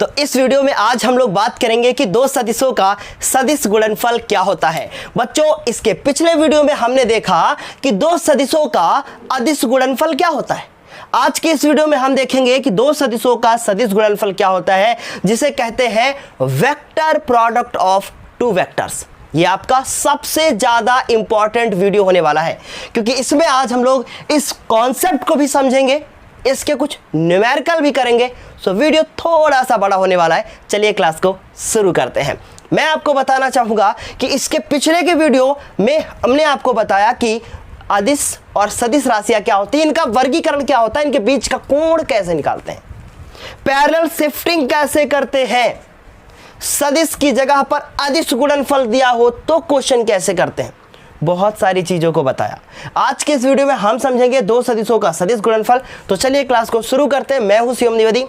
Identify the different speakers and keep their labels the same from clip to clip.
Speaker 1: तो इस वीडियो में आज हम लोग बात करेंगे कि दो सदिशों का सदिश गुणनफल क्या होता है। बच्चों, इसके पिछले वीडियो में हमने देखा कि दो सदिशों का अदिश गुणनफल क्या होता है। आज के इस वीडियो में हम देखेंगे कि दो सदिशों का सदिश गुणनफल क्या होता है, जिसे कहते हैं vector product of two vectors. ये आपका सबसे ज्यादा इंपॉर्टेंट वीडियो होने वाला है, क्योंकि इसमें आज हम लोग इस कॉन्सेप्ट को भी समझेंगे, इसके कुछ न्यूमेरिकल भी करेंगे। सो वीडियो थोड़ा सा बड़ा होने वाला है। चलिए क्लास को शुरू करते हैं। मैं आपको बताना चाहूंगा कि इसके पिछले के वीडियो में हमने आपको बताया कि अदिश और सदिश राशियां क्या होती हैं, इनका वर्गीकरण क्या होता है, इनके बीच का कोण कैसे निकालते हैं, पैरेलल शिफ्टिंग कैसे करते हैं, सदिश की जगह पर अदिश गुणनफल दिया हो तो क्वेश्चन कैसे करते हैं, बहुत सारी चीजों को बताया। आज के इस वीडियो में हम समझेंगे दो सदिशों का सदिश गुणनफल। तो चलिए क्लास को शुरू करते हैं। मैं हूं शिवम द्विवेदी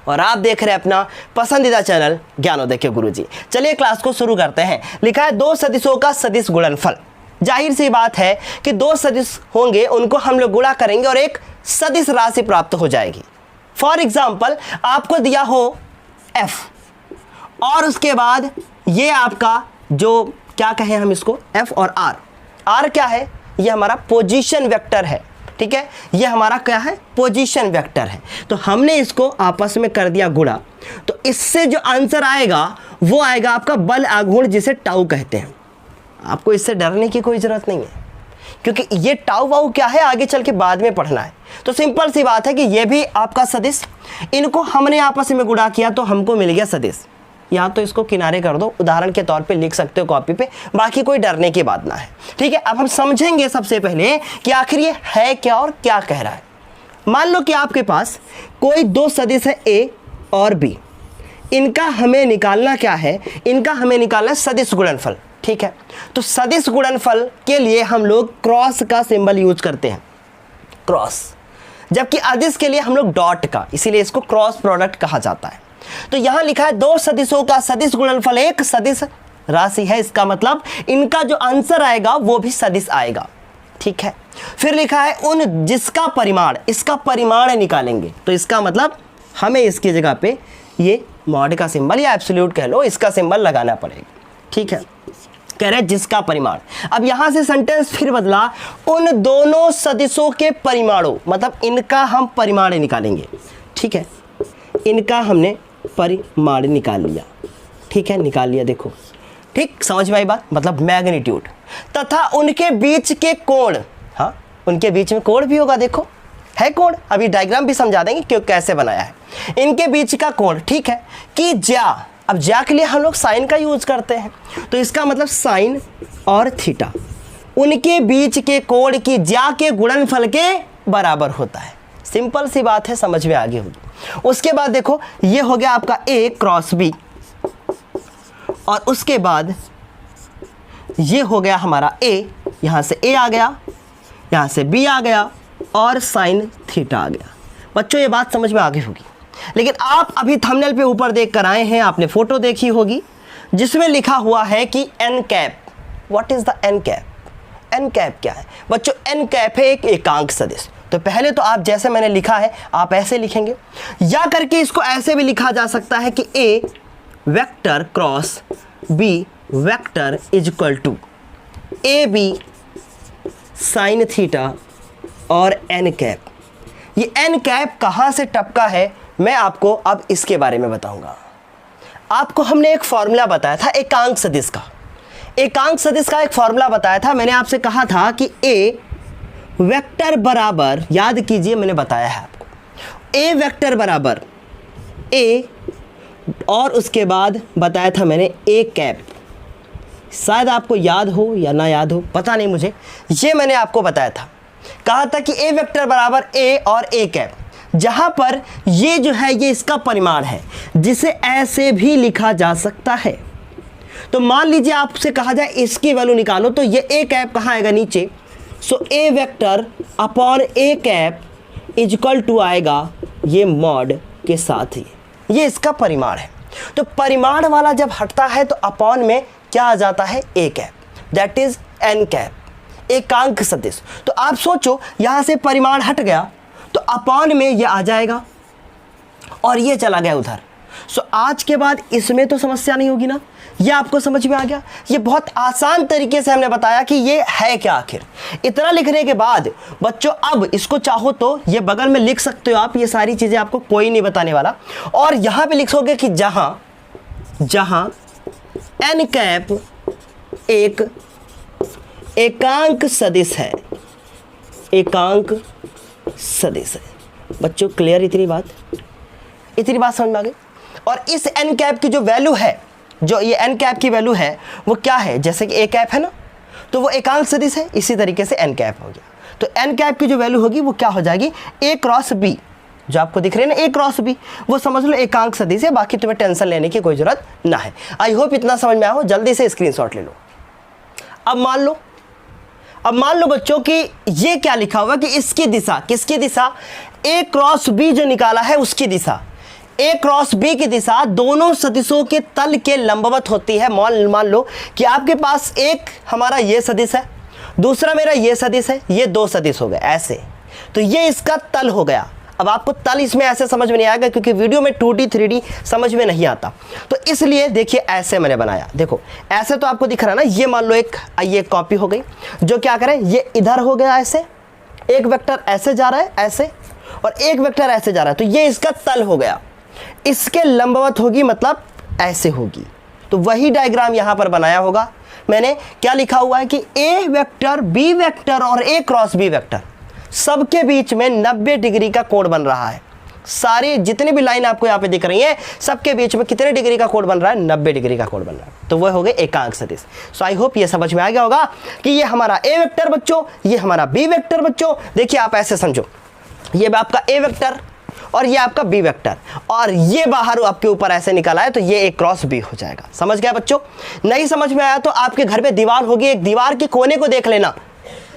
Speaker 1: और आप देख रहे हैं अपना पसंदीदा चैनल ज्ञानोदय के गुरुजी। चलिए क्लास को शुरू करते हैं। लिखा है दो सदिशों का सदिश गुणनफल। जाहिर सी बात है कि दो सदिश होंगे, उनको हम लोग गुणा करेंगे और एक सदिश राशि प्राप्त हो जाएगी। फॉर एग्जाम्पल, आपको दिया हो f और उसके बाद ये आपका जो क्या कहें हम इसको f और r क्या है, ये हमारा पोजीशन वेक्टर है। ठीक है, ये हमारा क्या है, पोजीशन वेक्टर है। तो हमने इसको आपस में कर दिया गुणा, तो इससे जो आंसर आएगा वो आएगा आपका बल आघूर्ण, जिसे टाउ कहते हैं। आपको इससे डरने की कोई जरूरत नहीं है, क्योंकि ये टाउ वाउ क्या है आगे चल के बाद में पढ़ना है। तो सिंपल सी बात है कि ये भी आपका सदिश, इनको हमने आपस में गुणा किया तो हमको मिल गया सदिश। यहाँ तो इसको किनारे कर दो, उदाहरण के तौर पे लिख सकते हो कॉपी पे, बाकी कोई डरने की बात ना है। ठीक है, अब हम समझेंगे सबसे पहले कि आखिर ये है क्या और क्या कह रहा है। मान लो कि आपके पास कोई दो सदिश है a और b, इनका हमें निकालना क्या है, इनका हमें निकालना है सदिश गुणनफल। ठीक है, तो सदिश गुणनफल के लिए हम लोग क्रॉस का सिंबल यूज करते हैं, क्रॉस, जबकि अदिश के लिए हम लोग डॉट का, इसीलिए इसको क्रॉस प्रोडक्ट कहा जाता है। तो यहां लिखा है दो सदिशों का सदिश गुणनफल एक सदिश राशि है, इसका मतलब इनका जो आंसर आएगा वो भी सदिश आएगा। ठीक है, फिर लिखा है उन जिसका परिमाण, इसका परिमाण निकालेंगे, तो इसका मतलब हमें इसकी जगह पे ये मॉड का सिंबल या एब्सोल्यूट कह लो, इसका सिंबल लगाना पड़ेगा। ठीक है, कह रहे जिसका परिमाण। अब यहां से सेंटेंस फिर बदला, उन दोनों सदिशों के परिमाणों, मतलब इनका हम परिमाण निकालेंगे। ठीक है, इनका हमने परिमाण निकाल लिया। ठीक है, निकाल लिया, देखो ठीक समझ में आई बात, मतलब मैग्नीट्यूड, तथा उनके बीच के कोण। हाँ, उनके बीच में कोण भी होगा, देखो है कोण, अभी डायग्राम भी समझा देंगे क्यों कैसे बनाया है। इनके बीच का कोण, ठीक है, कि ज्या, अब ज्या के लिए हम लोग साइन का यूज करते हैं, तो इसका मतलब साइन और थीटा उनके बीच के कोण की ज्या के गुणनफल के बराबर होता है। सिंपल सी बात है, समझ में आ गई होगी। उसके बाद देखो, ये हो गया आपका a क्रॉस b, और उसके बाद ये हो गया हमारा a, यहां से a आ गया, यहां से b आ गया और साइन थीटा आ गया। बच्चों, ये बात समझ में आ गई होगी। लेकिन आप अभी थंबनेल पे ऊपर देख कर आए हैं, आपने फोटो देखी होगी जिसमें लिखा हुआ है कि n cap. What is the n cap? n cap क्या है बच्चों? n कैप है एक एकांक सदिश। तो पहले तो आप जैसे मैंने लिखा है आप ऐसे लिखेंगे, या करके इसको ऐसे भी लिखा जा सकता है कि a vector cross b vector is equal to A B sine theta और n कैप। ये n कैप कहाँ से टपका है मैं आपको अब इसके बारे में बताऊंगा। आपको हमने एक फॉर्मूला बताया था एकांक सदिश का, एकांक सदिश का एक फॉर्मूला बताया था। मैंने आपसे कहा था कि a वेक्टर बराबर, याद कीजिए मैंने बताया है आपको, a वेक्टर बराबर a, और उसके बाद बताया था मैंने a कैप। शायद आपको याद हो या ना याद हो, पता नहीं मुझे, ये मैंने आपको बताया था। कहा था कि a वेक्टर बराबर a और a कैप, जहां पर ये जो है ये इसका परिमाण है, जिसे ऐसे भी लिखा जा सकता है। तो मान लीजिए आपसे कहा जाए इसकी वैल्यू निकालो, तो ये a कैप कहाँ आएगा, नीचे। So a vector upon a cap is equal to आएगा ये मॉड के साथ ही, ये इसका परिमाण है। तो परिमाण वाला जब हटता है तो अपॉन में क्या आ जाता है, a cap, that is n cap, एकांक सदिश। तो आप सोचो, यहां से परिमाण हट गया तो अपॉन में ये आ जाएगा और ये चला गया उधर, सो आज के बाद इसमें तो समस्या नहीं होगी ना, ये आपको समझ में आ गया। ये बहुत आसान तरीके से हमने बताया कि ये है क्या आखिर। इतना लिखने के बाद बच्चों अब इसको चाहो तो ये बगल में लिख सकते हो आप, ये सारी चीजें आपको कोई नहीं बताने वाला। और यहां पे लिखोगे कि जहां जहां n कैप एक एकांक सदिश है, एकांक सदिश है। बच्चों क्लियर इतनी बात समझ में आ गई। और इस n कैप की जो वैल्यू है, जो ये n कैप की वैल्यू है वो क्या है, जैसे कि a कैप है ना, तो वो एकांक सदिश है, इसी तरीके से n कैप हो गया। तो n कैप की जो वैल्यू होगी वो क्या हो जाएगी, a क्रॉस b, जो आपको दिख रहे हैं ना a क्रॉस b, वो समझ लो एकांक सदिश है। बाकी तुम्हें टेंशन लेने की कोई जरूरत ना है। आई होप इतना समझ में आया हो। जल्दी से स्क्रीनशॉट ले लो। अब मान लो बच्चों कि ये क्या लिखा हुआ कि इसकी दिशा, किसकी दिशा, a क्रॉस b जो निकाला है उसकी दिशा, a क्रॉस b की दिशा दोनों सदिशों के तल के लंबवत होती है। मान लो कि आपके पास एक हमारा ये सदिश है, दूसरा मेरा ये सदिश है, ये दो सदिश हो गए ऐसे, तो ये इसका तल हो गया। अब आपको तल इसमें ऐसे समझ में नहीं आएगा क्योंकि वीडियो में 2D 3D समझ में नहीं आता, तो इसलिए देखिए ऐसे मैंने बनाया। देखो ऐसे तो आपको दिख रहा है ना, ये मान लो ये कॉपी हो गई, जो क्या करें ये इधर हो गया ऐसे, एक वेक्टर ऐसे जा रहा है ऐसे, और एक वेक्टर ऐसे जा रहा है, तो ये इसका तल हो गया। इसके लंबवत होगी मतलब ऐसे होगी। तो वही डायग्राम यहां पर बनाया होगा मैंने। क्या लिखा हुआ है कि a वेक्टर b वेक्टर और a क्रॉस b वेक्टर सबके बीच में 90 डिग्री का कोण बन रहा है। सारी जितनी भी लाइन आपको यहाँ पे दिख रही है सबके बीच में कितने डिग्री का कोण बन रहा है, 90 डिग्री का कोण बन रहा है। तो वह हो गए एकांक सदिश। सो आई होप ये समझ में आ गया होगा कि ये हमारा a वेक्टर बच्चों, ये हमारा b वेक्टर बच्चों। देखिए आप ऐसे समझो, ये आपका a वेक्टर और ये आपका b वेक्टर, और ये बाहर आपके ऊपर ऐसे निकाला है, तो ये एक क्रॉस b हो जाएगा। समझ गया बच्चों? नहीं समझ में आया तो आपके घर पे दीवार होगी, एक दीवार के कोने को देख लेना,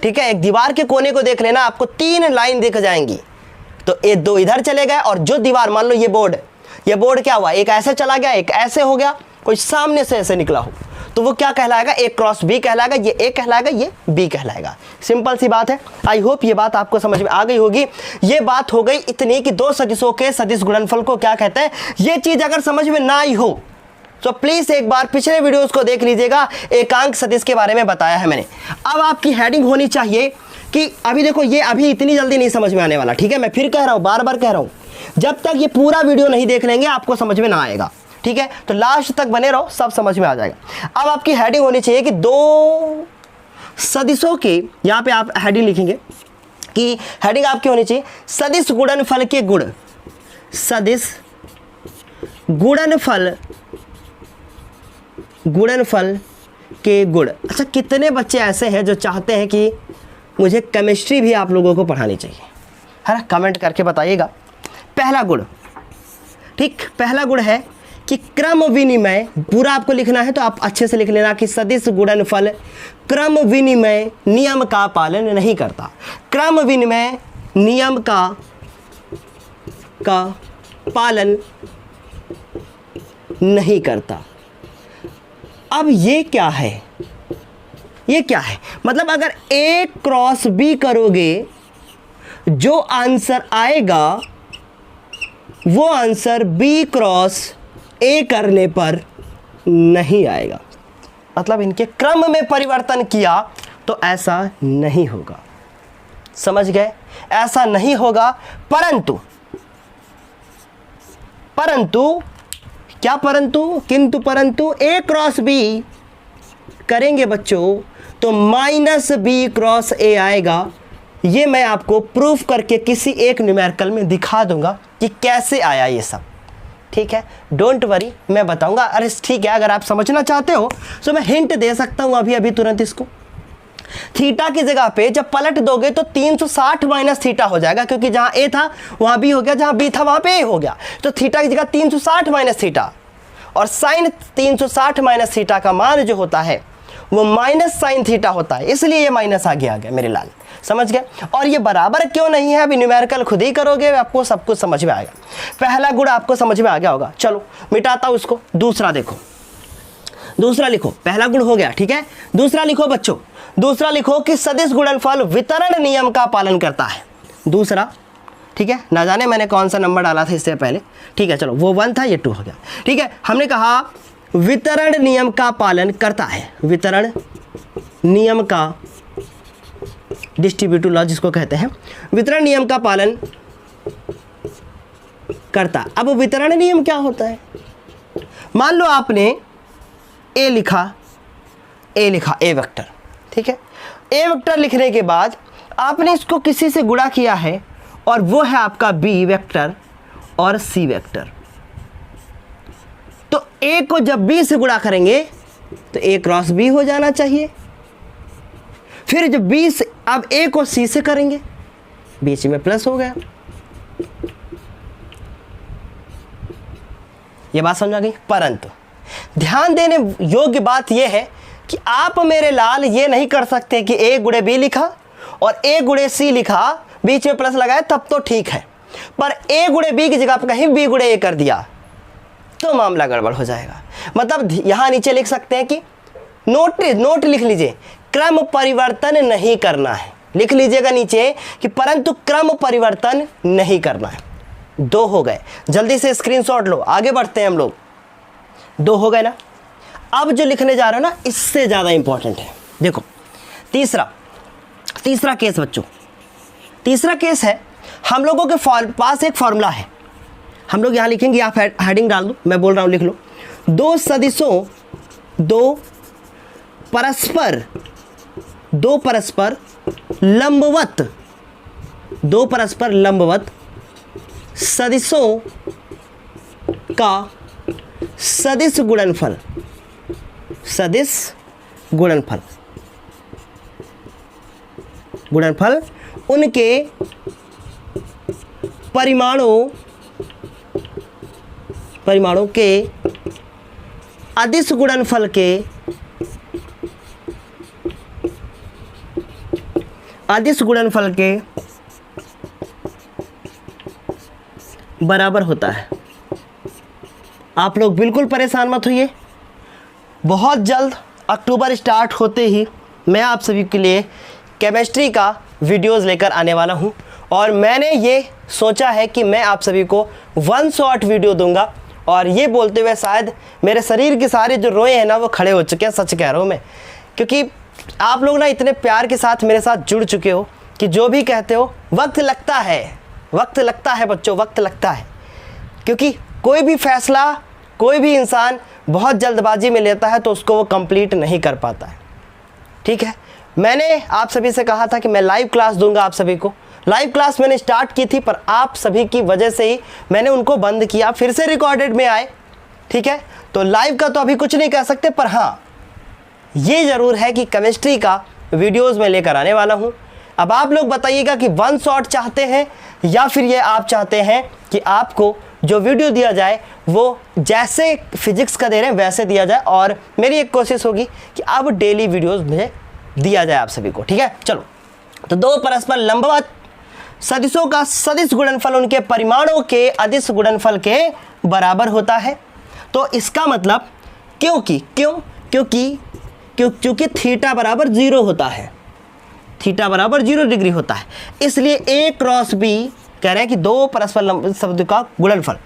Speaker 1: ठीक है, एक दीवार के कोने को देख लेना, आपको 3 लाइन दिख जाएंगी। तो ये 2 इधर चले गए, और जो दीवार मान लो ये बोर्ड क्या हुआ, एक ऐसे चला गया, एक ऐसे हो गया, कोई सामने से ऐसे निकला हो, तो वो क्या कहलाएगा, एक क्रॉस b कहलाएगा, ये a कहलाएगा, ये b कहलाएगा। सिंपल सी बात है। आई होप ये बात आपको समझ में आ गई होगी। ये बात हो गई इतनी कि दो सदिशों के सदिश गुणनफल को क्या कहते हैं। ये चीज अगर समझ में ना आई हो तो प्लीज एक बार पिछले वीडियोस को देख लीजिएगा, एकांक सदिश के बारे में बताया है मैंने। अब आपकी हेडिंग होनी चाहिए कि अभी देखो ये अभी इतनी जल्दी नहीं समझ में आने वाला, ठीक है, मैं फिर कह रहा हूं, बार बार कह रहा हूं, जब तक ये पूरा वीडियो नहीं देख लेंगे आपको समझ में ना आएगा, ठीक है, तो लास्ट तक बने रहो, सब समझ में आ जाएगा। अब आपकी हेडिंग होनी चाहिए कि दो सदिशों के, यहां पे आप हेडिंग लिखेंगे कि हेडिंग आपकी होनी चाहिए सदिश गुणनफल के गुण, सदिश गुणनफल के गुण। अच्छा, कितने बच्चे ऐसे हैं जो चाहते हैं कि मुझे केमिस्ट्री भी आप लोगों को पढ़ानी चाहिए, है ना? कमेंट करके बताइएगा। पहला गुण, ठीक, पहला गुण है कि क्रम विनिमय, पूरा आपको लिखना है तो आप अच्छे से लिख लेना कि सदिश गुणनफल क्रम विनिमय नियम का पालन नहीं करता। क्रम विनिमय नियम का पालन नहीं करता। अब ये क्या है, ये क्या है, मतलब अगर a क्रॉस b करोगे जो आंसर आएगा वो आंसर b क्रॉस a करने पर नहीं आएगा। मतलब इनके क्रम में परिवर्तन किया तो ऐसा नहीं होगा। समझ गए? ऐसा नहीं होगा। परंतु क्या, किंतु परंतु a क्रॉस b करेंगे बच्चों तो माइनस b क्रॉस a आएगा। ये मैं आपको प्रूफ करके किसी एक न्यूमेरिकल में दिखा दूंगा कि कैसे आया ये सब, ठीक है, डोंट वरी, मैं बताऊंगा। अरे ठीक है, अगर आप समझना चाहते हो तो मैं हिंट दे सकता हूं अभी तुरंत इसको। थीटा की जगह पे जब पलट दोगे तो 360 माइनस थीटा हो जाएगा, क्योंकि जहां a था वहां b हो गया, जहां b था वहां पे a हो गया, तो थीटा की जगह 360 माइनस थीटा, और साइन 360 माइनस थीटा का मान जो होता है वो माइनस साइन थीटा होता है, इसलिए ये माइनस आगे आ गया मेरे लाल। समझ गए? और ये बराबर क्यों नहीं है, अभी न्यूमेरिकल खुद ही करोगे, आपको सब कुछ समझ में आएगा। पहला गुण आपको समझ में आ गया होगा। चलो मिटाता हूं इसको। दूसरा देखो, दूसरा लिखो, पहला गुण हो गया, ठीक है। दूसरा लिखो बच्चों, दूसरा लिखो कि सदिश गुणनफल वितरण नियम का पालन करता है। दूसरा, ठीक है, ना जाने मैंने कौन सा नंबर डाला था इससे पहले। ठीक है, चलो वो 1 था, ये 2 हो गया। ठीक है, हमने कहा वितरण नियम का पालन करता है, वितरण नियम का, डिस्ट्रीब्यूटिव लॉ जिसको कहते हैं, वितरण नियम का पालन करता। अब वितरण नियम क्या होता है? मान लो आपने ए लिखा, ए वेक्टर, ठीक है। ए वेक्टर लिखने के बाद आपने इसको किसी से गुणा किया है और वो है आपका बी वेक्टर और सी वेक्टर। तो ए को जब बी से गुणा करेंगे तो ए क्रॉस बी हो जाना चाहिए। फिर जब बी से, अब ए को सी से करेंगे, बीच में प्लस हो गया। ये बात समझ आ गई। परंतु ध्यान देने योग्य बात यह है कि आप मेरे लाल ये नहीं कर सकते कि ए गुणे बी लिखा और ए गुणे सी लिखा, बीच में प्लस लगाए तब तो ठीक है, पर ए गुणे बी की जगह पर कहीं बी गुणे ए कर दिया तो मामला गड़बड़ हो जाएगा। मतलब यहां नीचे लिख सकते हैं कि नोट लिख लीजिए, क्रम परिवर्तन नहीं करना है। लिख लीजिएगा नीचे कि परंतु क्रम परिवर्तन नहीं करना है। 2 हो गए, जल्दी से स्क्रीनशॉट लो, आगे बढ़ते हैं हम लोग। 2 हो गए ना। अब जो लिखने जा रहे हो ना, इससे ज़्यादा इंपॉर्टेंट है। देखो तीसरा केस बच्चों, तीसरा केस है, हम लोगों के पास एक फॉर्मूला है, हम लोग यहाँ लिखेंगे, आप हेडिंग डाल दो, मैं बोल रहा हूँ लिख लो। दो सदिशों, दो परस्पर लंबवत सदिशों का सदिश गुणनफल उनके परिमाणों के अदिश गुणनफल के बराबर होता है। आप लोग बिल्कुल परेशान मत होइए, बहुत जल्द अक्टूबर स्टार्ट होते ही मैं आप सभी के लिए केमिस्ट्री का वीडियोस लेकर आने वाला हूं और मैंने ये सोचा है कि मैं आप सभी को 1 शॉट वीडियो दूंगा। और ये बोलते हुए शायद मेरे शरीर के सारे जो रोए हैं ना वो खड़े हो चुके हैं, सच कह रहा हूँ मैं, क्योंकि आप लोग ना इतने प्यार के साथ मेरे साथ जुड़ चुके हो कि जो भी कहते हो वक्त लगता है बच्चों, वक्त लगता है, क्योंकि कोई भी फैसला कोई भी इंसान बहुत जल्दबाजी में लेता है तो उसको वो कंप्लीट नहीं कर पाता है। ठीक है, मैंने आप सभी से कहा था कि मैं लाइव क्लास दूंगा आप सभी को। लाइव क्लास मैंने स्टार्ट की थी, पर आप सभी की वजह से ही मैंने उनको बंद किया, फिर से रिकॉर्डेड में आए। ठीक है, तो लाइव का तो अभी कुछ नहीं कह सकते, पर हाँ ये ज़रूर है कि केमिस्ट्री का वीडियोस में लेकर आने वाला हूँ। अब आप लोग बताइएगा कि 1 शॉट चाहते हैं या फिर ये आप चाहते हैं कि आपको जो वीडियो दिया जाए वो जैसे फिजिक्स का दे रहे हैं वैसे दिया जाए, और मेरी एक कोशिश होगी कि अब डेली वीडियोस मुझे दिया जाए आप सभी को। ठीक है, चलो, तो दो परस्पर लंबवत सदिशों का सदिश गुणनफल उनके परिमाणों के अदिश गुणनफल के बराबर होता है। तो इसका मतलब क्योंकि थीटा बराबर 0 होता है, थीटा बराबर 0 डिग्री होता है, इसलिए A क्रॉस B कह रहे हैं कि दो परस्पर शब्द का गुणनफल,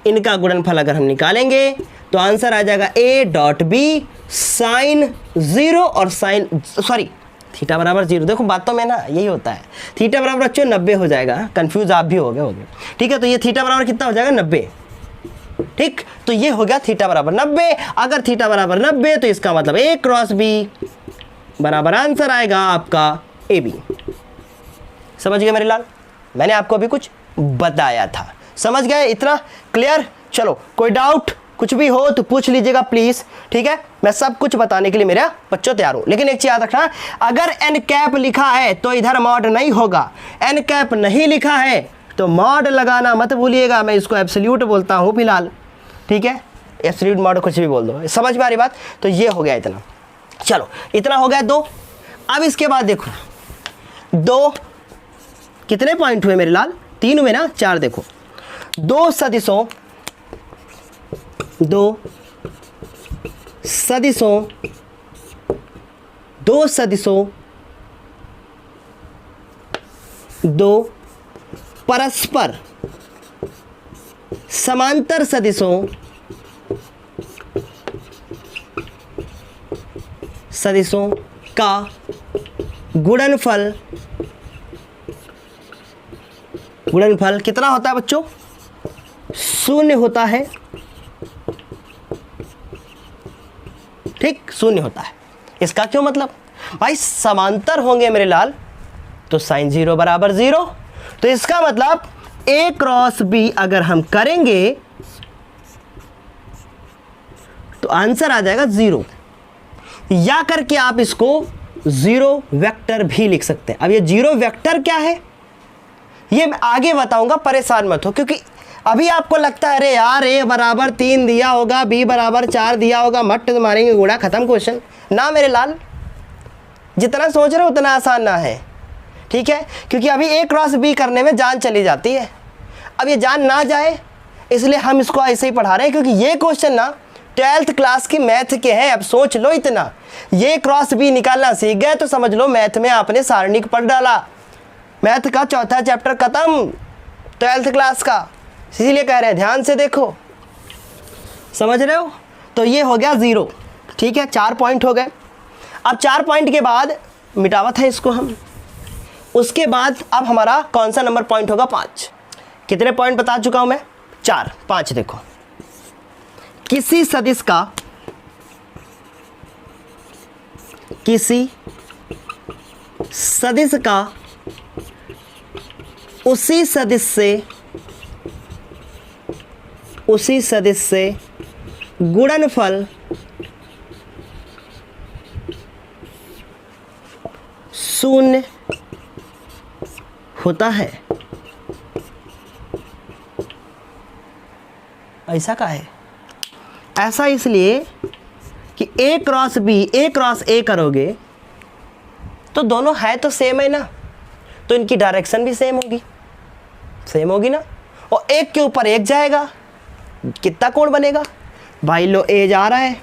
Speaker 1: इनका गुणनफल अगर हम निकालेंगे तो आंसर आ जाएगा A डॉट B साइन 0 और थीटा बराबर 0। देखो बातों में ना यही होता है, थीटा बराबर बच्चों 90 हो जाएगा, कंफ्यूज आप भी हो गए। ठीक है, तो ये थीटा बराबर कितना हो जाएगा 90। ठीक, तो ये हो गया थीटा बराबर 90। अगर थीटा बराबर 90 तो इसका मतलब A क्रॉस B बराबर आंसर आएगा आपका AB। समझ गए मेरे लाल, मैंने आपको अभी कुछ बताया था, समझ गए? इतना क्लियर? चलो, कोई डाउट कुछ भी हो तो पूछ लीजिएगा प्लीज। ठीक है, मैं सब कुछ बताने के लिए मेरा बच्चों तैयार हूं, लेकिन एक चीज याद रखना, अगर एन कैप लिखा है तो इधर मॉड नहीं होगा, एन कैप नहीं लिखा है तो मॉड लगाना मत भूलिएगा। मैं इसको एब्सोल्यूट बोलता हूं फिलहाल। ठीक है, एब्सोल्यूट मॉड कुछ भी बोल दो, समझ में आ रही बात? तो ये हो गया इतना। चलो, इतना हो गया 2। अब इसके बाद देखो 2 कितने पॉइंट हुए मेरे लाल? 3 हुए ना, 4 देखो। दो सदिशों परस्पर समांतर सदिशों का गुणनफल कितना होता है बच्चों? 0 होता है। ठीक, 0 होता है। इसका क्यों मतलब? भाई समांतर होंगे मेरे लाल तो साइन 0 बराबर 0, तो इसका मतलब A क्रॉस B अगर हम करेंगे तो आंसर आ जाएगा 0, या करके आप इसको 0 वेक्टर भी लिख सकते हैं। अब ये 0 वेक्टर क्या है ये मैं आगे बताऊंगा, परेशान मत हो, क्योंकि अभी आपको लगता है अरे यार A बराबर 3 दिया होगा, B बराबर 4 दिया होगा, मट मारेंगे गुणा, खत्म क्वेश्चन। ना मेरे लाल, जितना सोच रहे हो उतना आसान ना है, ठीक है, क्योंकि अभी A क्रॉस B करने में जान चली जाती है। अब ये जान ना जाए इसलिए हम इसको ऐसे ही पढ़ा रहे हैं, क्योंकि ये क्वेश्चन ना 12th क्लास की मैथ के हैं। अब सोच लो इतना, ये क्रॉस B निकालना सीख गए तो समझ लो मैथ में आपने सारणिक पढ़ डाला, मैथ का चौथा चैप्टर खत्म 12th क्लास का। इसीलिए कह रहे हैं ध्यान से देखो, समझ रहे हो? तो ये हो गया 0, ठीक है, 4 पॉइंट हो गए। अब 4 पॉइंट के बाद मिटावत है इसको हम, उसके बाद अब हमारा कौन सा नंबर पॉइंट होगा? 5। कितने पॉइंट बता चुका हूं मैं? 4। 5 देखो, किसी सदिश का उसी सदिश से गुणनफल 0 होता है। ऐसा का है? ऐसा इसलिए कि A क्रॉस A करोगे तो दोनों है तो सेम है ना, तो इनकी डायरेक्शन भी सेम होगी ना, और एक के ऊपर एक जाएगा, कितना कोण बनेगा भाई? लो A जा रहा है,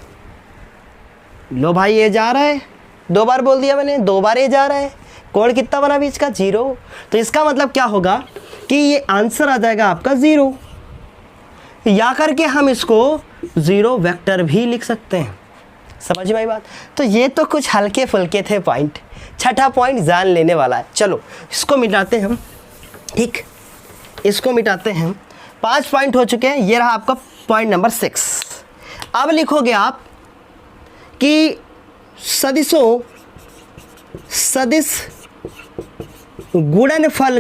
Speaker 1: लो भाई A जा रहा है, 2 बार बोल दिया मैंने, 2 बार A जा रहा है, कोण कितना बना बीच का? 0। तो इसका मतलब क्या होगा कि ये आंसर आ जाएगा आपका 0, या करके हम इसको 0 वेक्टर भी लिख सकते हैं। समझ में आई बात? तो ये तो कुछ हल्के फुल्के थे पॉइंट, छठा पॉइंट जान लेने वाला है। चलो इसको मिटाते हैं हम, ठीक, इसको मिटाते हैं। 5 पॉइंट हो चुके हैं, ये रहा आपका पॉइंट नंबर 6। अब लिखोगे आप कि सदिश गुणनफल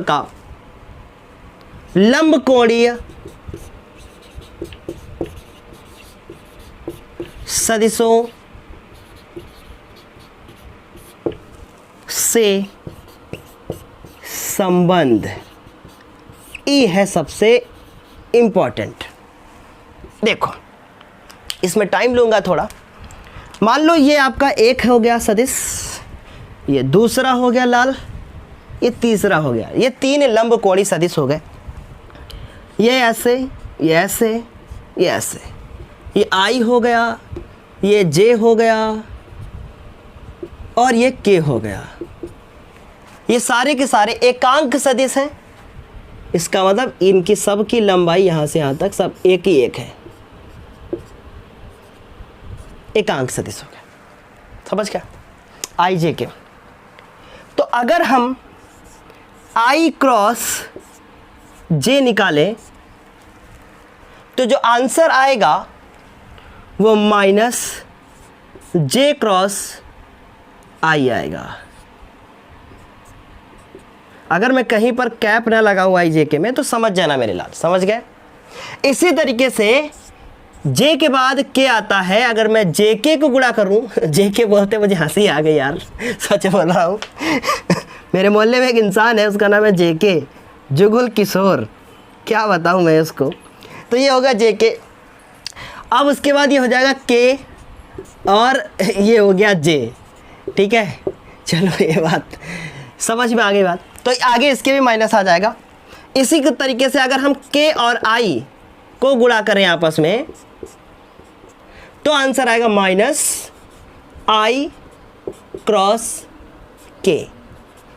Speaker 1: का लंबकोणीय सदिशों से संबंध ई है सबसे इंपॉर्टेंट। देखो इसमें टाइम लूंगा थोड़ा। मान लो ये आपका एक हो गया सदिश, ये दूसरा हो गया लाल, ये तीसरा हो गया, ये 3 लंबकोणीय सदिश हो गए। ये ऐसे, ये ऐसे, ये ऐसे, ये आई हो गया, ये जे हो गया और ये के हो गया। ये सारे के सारे एकांक सदिश हैं। इसका मतलब इनकी सब की लंबाई यहाँ से यहाँ तक सब एक ही एक है, एकांक सदिश हो गया। समझ गया? आई जे के। तो अगर हम आई क्रॉस जे निकालें तो जो आंसर आएगा वो माइनस जे क्रॉस आई आएगा। अगर मैं कहीं पर कैप ना लगाऊं आई जे के में तो समझ जाना मेरे लाल, समझ गए? इसी तरीके से जे के बाद के आता है। अगर मैं जे के को गुणा करूं, जे के बोलते मुझे हंसी आ गई यार, सच बोल रहा हूं। मेरे मोहल्ले में एक इंसान है, उसका नाम है जे के, जुगुल किशोर, क्या बताऊं मैं उसको। तो ये होगा जे के। अब उसके बाद ये हो जाएगा के और ये हो गया जे, ठीक है? चलो ये बात समझ में आ गई बात। तो आगे इसके भी माइनस आ जाएगा। इसी के तरीके से अगर हम के और आई को गुणा करें आपस में तो आंसर आएगा माइनस आई क्रॉस के,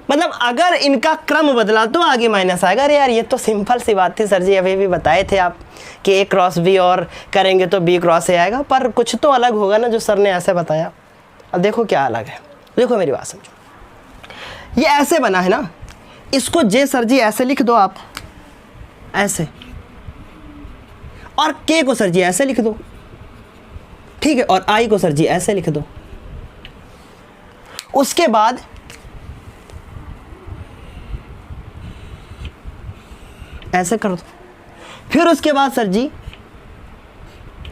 Speaker 1: मतलब अगर इनका क्रम बदला तो आगे माइनस आएगा। अरे यार ये तो सिंपल सी बात थी सर जी, अभी भी बताए थे आप कि ए क्रॉस बी और करेंगे तो बी क्रॉस ए आएगा, पर कुछ तो अलग होगा ना जो सर ने ऐसे बताया। अब देखो क्या अलग है, देखो मेरी बात समझो, ये ऐसे बना है ना, इसको जे सर जी ऐसे लिख दो आप, ऐसे, और के को सर जी ऐसे लिख दो, ठीक है, और आई को सर जी ऐसे लिख दो। उसके बाद ऐसे कर दो, फिर उसके बाद सर जी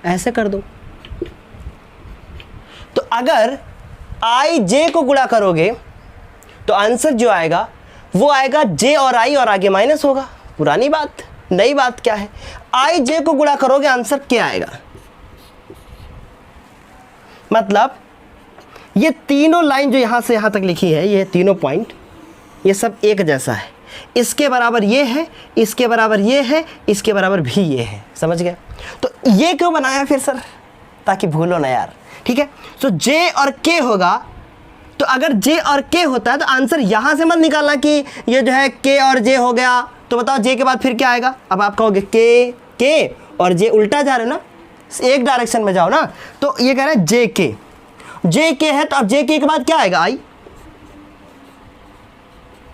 Speaker 1: ऐसे कर दो। तो अगर आई जे को गुणा करोगे तो आंसर जो आएगा वो आएगा जे और आई और आगे माइनस होगा। पुरानी बात, नई बात क्या है, आई जे को गुणा करोगे आंसर क्या आएगा। मतलब ये तीनों लाइन जो यहां से यहां तक लिखी है, ये तीनों पॉइंट, ये सब एक जैसा है। इसके बराबर ये है, इसके बराबर ये है, इसके बराबर भी ये है, समझ गए। तो ये क्यों बनाया फिर सर, ताकि भूलो ना यार, ठीक है। तो जे और के होगा, तो अगर जे और के होता है तो आंसर यहां से मत निकालना कि ये जो है के और जे हो गया, तो बताओ जे के बाद फिर क्या आएगा। अब आप कहोगे के और जे उल्टा जा रहे हो ना, एक डायरेक्शन में जाओ ना, तो ये कह रहा है जे के है, तो अब जे के बाद क्या आएगा, आई।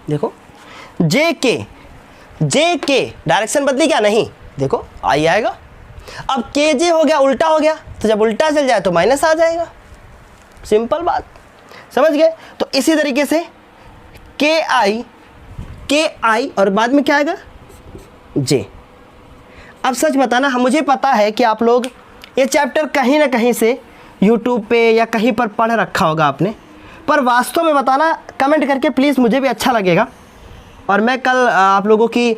Speaker 1: देखो जे के डायरेक्शन बदली क्या, नहीं, देखो आई आएगा। अब के जे हो गया, उल्टा हो गया, तो जब उल्टा चल जाए तो माइनस आ जाएगा, सिंपल बात, समझ गए। तो इसी तरीके से के आई और बाद में क्या आएगा, जे। अब सच बताना, मुझे पता है कि आप लोग ये चैप्टर कहीं ना कहीं से यूट्यूब पे या कहीं पर पढ़ रखा होगा आपने, पर वास्तव में बताना कमेंट करके प्लीज़, मुझे भी अच्छा लगेगा। और मैं कल आप लोगों की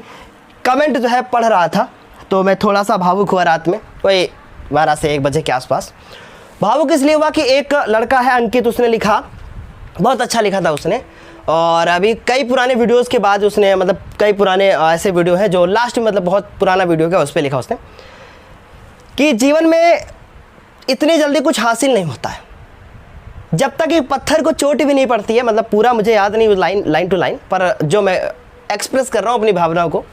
Speaker 1: कमेंट जो है पढ़ रहा था, तो मैं थोड़ा सा भावुक हुआ रात में, वही 12 से 1 बजे के आसपास। भावुक इसलिए हुआ कि एक लड़का है अंकित, उसने लिखा, बहुत अच्छा लिखा था उसने, और अभी कई पुराने वीडियोस के बाद उसने, मतलब कई पुराने ऐसे वीडियो हैं जो लास्ट में, मतलब बहुत पुराना वीडियो है, उस पर लिखा उसने कि जीवन में इतनी जल्दी कुछ हासिल नहीं होता है, जब तक एक पत्थर को चोट भी नहीं पड़ती है। मतलब पूरा मुझे याद नहीं लाइन टू लाइन, पर जो मैं एक्सप्रेस कर रहा हूँ अपनी भावनाओं को,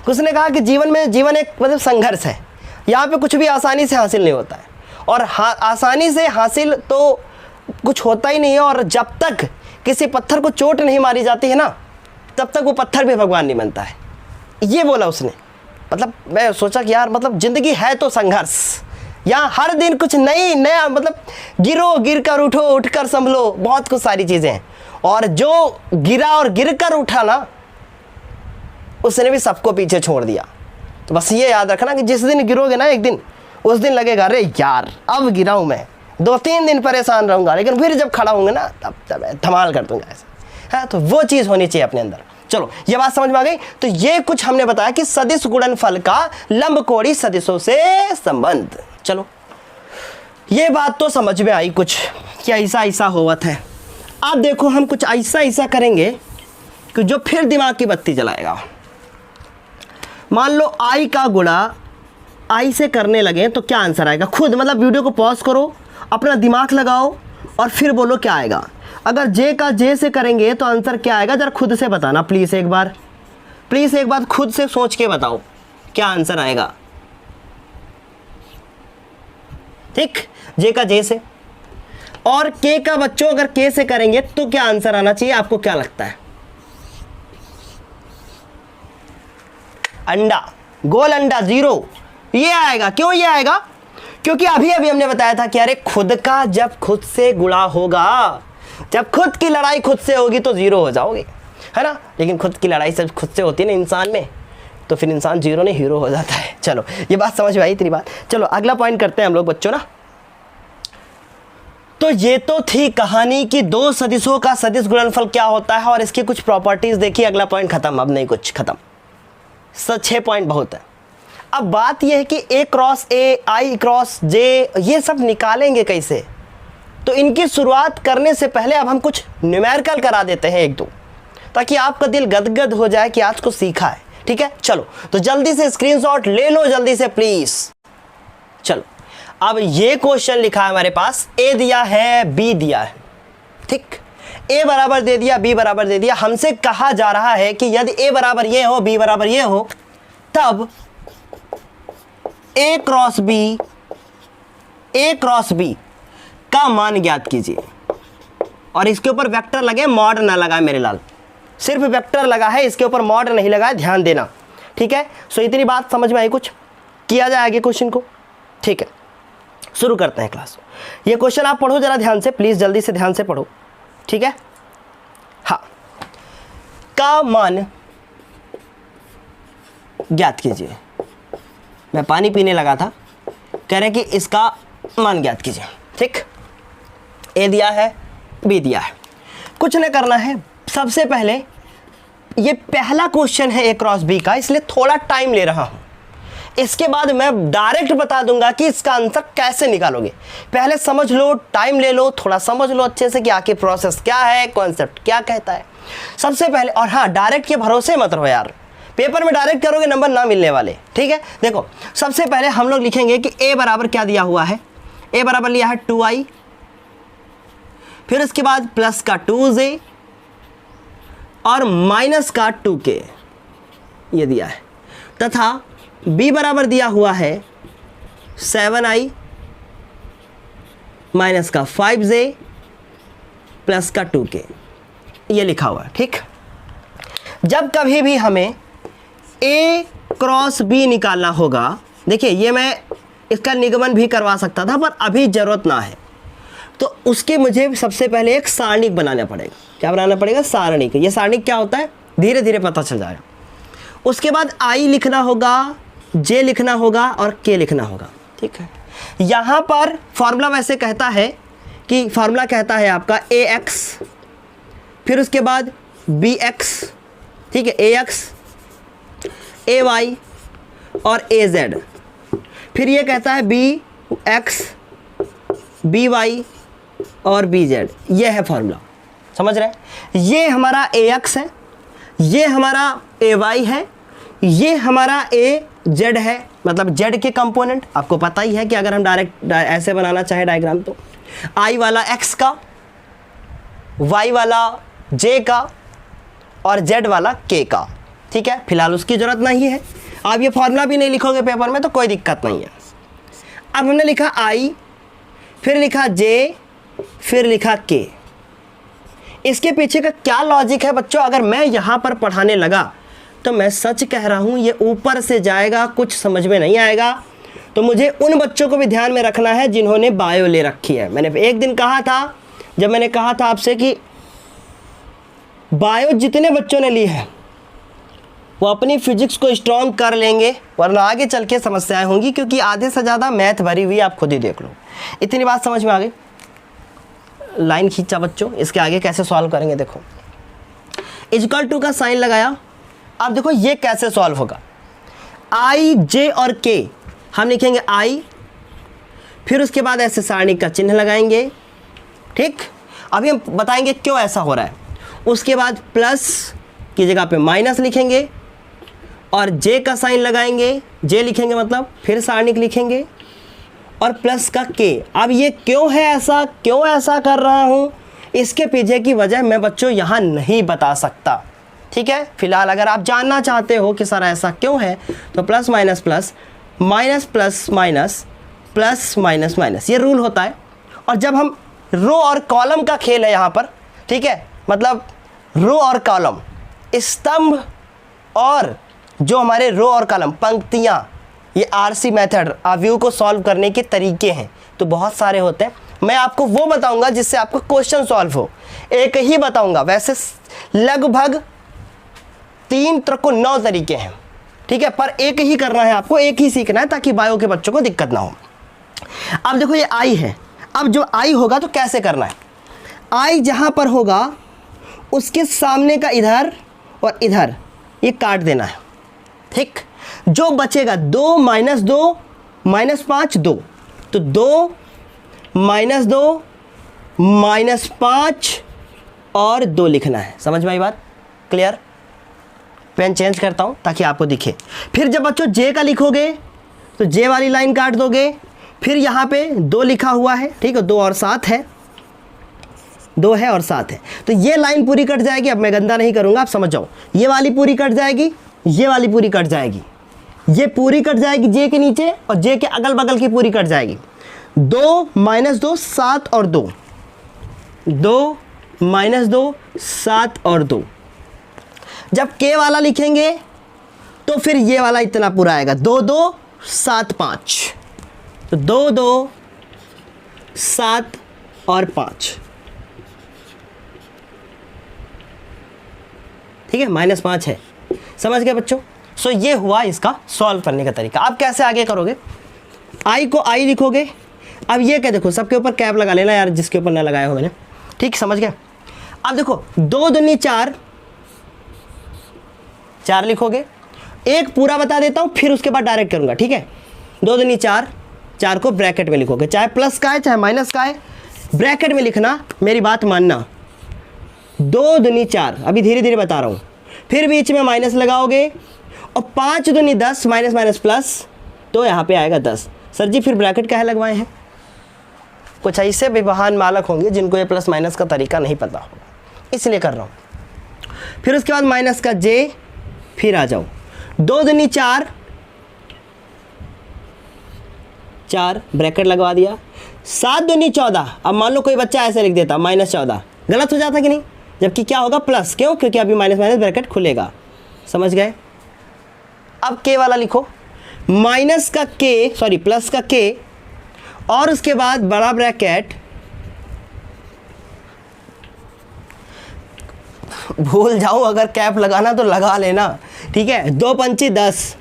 Speaker 1: उसने कहा कि जीवन एक मतलब संघर्ष है, यहाँ पे कुछ भी आसानी से हासिल नहीं होता है, और आसानी से हासिल तो कुछ होता ही नहीं है, और जब तक किसी पत्थर को चोट नहीं मारी जाती है ना, तब तक वो पत्थर भी भगवान नहीं बनता है, ये बोला उसने। मतलब मैं सोचा कि यार, मतलब ज़िंदगी है तो संघर्ष, यहाँ हर दिन कुछ नया, मतलब गिर कर उठो, उठ कर संभलो, बहुत कुछ सारी चीज़ें हैं, और जो गिरा और गिर कर उठा ना, उसने भी सबको पीछे छोड़ दिया। तो बस ये याद रखना कि जिस दिन गिरोगे ना एक दिन, उस दिन लगेगा अरे यार अब गिरा हूँ मैं, 2-3 दिन परेशान रहूँगा, लेकिन फिर जब खड़ा होंगे ना तब धमाल कर दूंगा ऐसा, है। तो वो चीज़ होनी चाहिए अपने अंदर। चलो ये बात समझ में आ गई। तो ये कुछ हमने बताया कि सदिश गुणनफल का लंबकोणीय सदिशों से संबंध। चलो ये बात तो समझ में आई कुछ, कि ऐसा होवत है। अब देखो हम कुछ ऐसा करेंगे कि जो फिर दिमाग की बत्ती जलाएगा। मान लो आई का गुणा आई से करने लगे तो क्या आंसर आएगा, खुद मतलब वीडियो को पॉज करो, अपना दिमाग लगाओ और फिर बोलो क्या आएगा। अगर जे का जे से करेंगे तो आंसर क्या आएगा, जरा खुद से बताना प्लीज़ एक बार खुद से सोच के बताओ क्या आंसर आएगा। ठीक, जे का जे से, और के का बच्चों अगर के से करेंगे तो क्या आंसर आना चाहिए, आपको क्या लगता है। अंडा, गोल अंडा 0, ये आएगा। क्यों ये आएगा, क्योंकि अभी हमने बताया था कि अरे खुद का जब खुद से गुणा होगा, जब खुद की लड़ाई खुद से होगी तो 0 हो जाओगे, है ना। लेकिन खुद की लड़ाई सब खुद से होती है ना इंसान में, तो फिर इंसान 0 नहीं हीरो हो जाता है। चलो ये बात समझ में आई तेरी बात। चलो अगला पॉइंट करते हैं हम लोग बच्चों ना। तो ये तो थी कहानी कि दो सदिशों का सदिश गुणनफल क्या होता है और इसकी कुछ प्रॉपर्टीज देखिए। अगला पॉइंट खत्म, अब नहीं कुछ खत्म, 6 पॉइंट बहुत है। अब बात यह है कि ए क्रॉस ए, आई क्रॉस जे, ये सब निकालेंगे कैसे। तो इनकी शुरुआत करने से पहले अब हम कुछ न्यूमेरिकल करा देते हैं 1-2, ताकि आपका दिल गदगद हो जाए कि आज को सीखा है। ठीक है, चलो तो जल्दी से स्क्रीनशॉट ले लो जल्दी से प्लीज। चलो अब ये क्वेश्चन लिखा है हमारे पास, ए दिया है बी दिया है। ठीक, ए बराबर दे दिया, बी बराबर दे दिया, हमसे कहा जा रहा है कि यदि ए बराबर ये हो, बी बराबर ये हो, तब ए क्रॉस बी का मान ज्ञात कीजिए। और इसके ऊपर वेक्टर लगे, मॉड ना लगाए मेरे लाल, सिर्फ वेक्टर लगा है, इसके ऊपर मॉड नहीं लगा है, ध्यान देना, ठीक है। सो इतनी बात समझ में आई, कुछ किया जाए आगे क्वेश्चन को, ठीक है। शुरू करते हैं क्लास। ये क्वेश्चन आप पढ़ो जरा ध्यान से, प्लीज जल्दी से ध्यान से पढ़ो, ठीक है। हाँ, का मान ज्ञात कीजिए। मैं पानी पीने लगा था, कह रहे हैं कि इसका मान ज्ञात कीजिए, ठीक। ए दिया है, बी दिया है, कुछ नहीं करना है। सबसे पहले ये पहला क्वेश्चन है ए क्रॉस बी का, इसलिए थोड़ा टाइम ले रहा हूं। इसके बाद मैं डायरेक्ट बता दूंगा कि इसका आंसर कैसे निकालोगे। पहले समझ लो, टाइम ले लो, थोड़ा समझ लो अच्छे से कि आखिर प्रोसेस क्या है, कॉन्सेप्ट क्या कहता है सबसे पहले। और हाँ, डायरेक्ट के भरोसे मत रहो यार, पेपर में डायरेक्ट करोगे नंबर ना मिलने वाले, ठीक है। देखो, सबसे पहले हम लोग लिखेंगे कि ए बराबर क्या दिया हुआ है। ए बराबर लिया है 2i, फिर उसके बाद प्लस का 2j और माइनस का 2k ये दिया है, तथा b बराबर दिया हुआ है 7i माइनस का 5j प्लस का 2k ये लिखा हुआ है, ठीक। जब कभी भी हमें a क्रॉस b निकालना होगा, देखिए ये मैं इसका निगमन भी करवा सकता था पर अभी ज़रूरत ना है, तो उसके मुझे सबसे पहले एक सारणिक बनाना पड़ेगा। क्या बनाना पड़ेगा? सारणिक। ये सारणिक क्या होता है धीरे धीरे पता चल जाएगा। उसके बाद i लिखना होगा, j लिखना होगा और k लिखना होगा, ठीक है। यहाँ पर फॉर्मूला वैसे कहता है कि फॉर्मूला कहता है आपका ax, फिर उसके बाद bx, ठीक है, ax, ay और az, फिर ये कहता है bx, by और bz। ये है फॉर्मूला, समझ रहे हैं। ये हमारा ax है, ये हमारा ay है, ये हमारा az है, मतलब z के कंपोनेंट। आपको पता ही है कि अगर हम डायरेक्ट ऐसे बनाना चाहे डायग्राम, तो i वाला x का, y वाला j का और z वाला k का, ठीक है। फिलहाल उसकी ज़रूरत नहीं है, आप ये फॉर्मूला भी नहीं लिखोगे पेपर में तो कोई दिक्कत नहीं है। अब हमने लिखा i, फिर लिखा j, फिर लिखा k। इसके पीछे का क्या लॉजिक है बच्चों? अगर मैं यहाँ पर पढ़ाने लगा तो मैं सच कह रहा हूँ ये ऊपर से जाएगा, कुछ समझ में नहीं आएगा। तो मुझे उन बच्चों को भी ध्यान में रखना है जिन्होंने बायो ले रखी है। मैंने एक दिन कहा था, जब मैंने कहा था आपसे कि बायो जितने बच्चों ने ली है वो अपनी फिजिक्स को स्ट्रॉन्ग कर लेंगे, वरना आगे चल के समस्याएं होंगी, क्योंकि आधे से ज़्यादा मैथ भरी हुई, आप खुद ही देख लो। इतनी बात समझ में आ गई? लाइन खींचा बच्चों, इसके आगे कैसे सॉल्व करेंगे देखो। इक्वल टू का साइन लगाया, अब देखो ये कैसे सॉल्व होगा। i, j और k हम लिखेंगे i, फिर उसके बाद ऐसे सारणिक का चिन्ह लगाएंगे, ठीक। अभी हम बताएंगे क्यों ऐसा हो रहा है। उसके बाद प्लस की जगह पे माइनस लिखेंगे और j का साइन लगाएंगे, j लिखेंगे मतलब फिर सारणिक लिखेंगे और प्लस का k। अब ये क्यों है ऐसा, क्यों ऐसा कर रहा हूँ, इसके पीछे की वजह मैं बच्चों यहाँ नहीं बता सकता, ठीक है। फिलहाल अगर आप जानना चाहते हो कि सर ऐसा क्यों है, तो plus minus plus, minus plus minus, plus minus minus, ये रूल होता है। और जब हम रो और कॉलम का खेल है यहाँ पर, ठीक है, मतलब रो और कॉलम, स्तंभ और जो हमारे रो और कॉलम पंक्तियाँ, ये आरसी मेथड अवयव को सॉल्व करने के तरीके हैं, तो बहुत सारे होते हैं। मैं आपको वो बताऊंगा जिससे आपको क्वेश्चन सॉल्व हो, एक ही बताऊंगा। वैसे लगभग 3 को 9 तरीके हैं, ठीक है, पर एक ही करना है आपको, एक ही सीखना है ताकि बायो के बच्चों को दिक्कत ना हो। अब देखो ये आई है, अब जो आई होगा तो कैसे करना है। आई जहाँ पर होगा उसके सामने का इधर और इधर ये काट देना है, ठीक। जो बचेगा 2 माइनस 2 माइनस 5 2, तो 2 माइनस 2 माइनस 5 और 2 लिखना है। समझ में आई बात? क्लियर? पेन चेंज करता हूँ ताकि आपको दिखे। फिर जब बच्चों जे का लिखोगे तो जे वाली लाइन काट दोगे, फिर यहाँ पे 2 लिखा हुआ है, ठीक है, 2 और 7 है, 2 है और 7 है, तो ये लाइन पूरी कट जाएगी। अब मैं गंदा नहीं करूँगा, आप समझ जाओ। ये वाली पूरी कट जाएगी, ये वाली पूरी कट जाएगी, ये पूरी कट जाएगी जे के नीचे, और जे के अगल बगल की पूरी कट जाएगी। 2 - 2 7 और 2, 2 - 2 7 और 2। जब के वाला लिखेंगे तो फिर ये वाला इतना पूरा आएगा, 2 2 7 5, तो 2 2 7 और 5, ठीक है, -5 है। समझ गए बच्चों? सो ये हुआ इसका सॉल्व करने का तरीका। अब कैसे आगे करोगे? आई को आई लिखोगे। अब ये क्या, देखो सबके ऊपर कैप लगा लेना यार, जिसके ऊपर ना लगाया हो मैंने, ठीक, समझ गए? अब देखो 2 दूनी 4, 4 लिखोगे। एक पूरा बता देता हूं, फिर उसके बाद डायरेक्ट करूंगा, ठीक है? 2 दूनी 4, 4 को ब्रैकेट में लिखोगे, चाहे प्लस का है चाहे माइनस का है, ब्रैकेट में लिखना, मेरी बात मानना। 2 दूनी 4, अभी धीरे धीरे बता रहा हूं, फिर बीच में माइनस लगाओगे, और 5 दूनी 10, माइनस माइनस प्लस, तो यहाँ पे आएगा 10। सर जी फिर ब्रैकेट काहे लगवाए हैं? कुछ ऐसे भी वाहन मालक होंगे जिनको ये प्लस माइनस का तरीका नहीं पता होगा, इसलिए कर रहा हूँ। फिर उसके बाद माइनस का जे, फिर आ जाओ 2 दूनी 4, 4 ब्रैकेट लगवा दिया। 7 दूनी 14, अब मान लो कोई बच्चा ऐसे लिख देता -14, गलत हो जाता कि नहीं? जबकि क्या होगा प्लस, क्यों? क्योंकि अभी माइनस माइनस ब्रैकेट खुलेगा। समझ गए? अब के वाला लिखो, माइनस का के, सॉरी प्लस का के, और उसके बाद बड़ा ब्रैकेट, भूल जाऊं अगर कैप लगाना तो लगा लेना, ठीक है? 2 पंची 10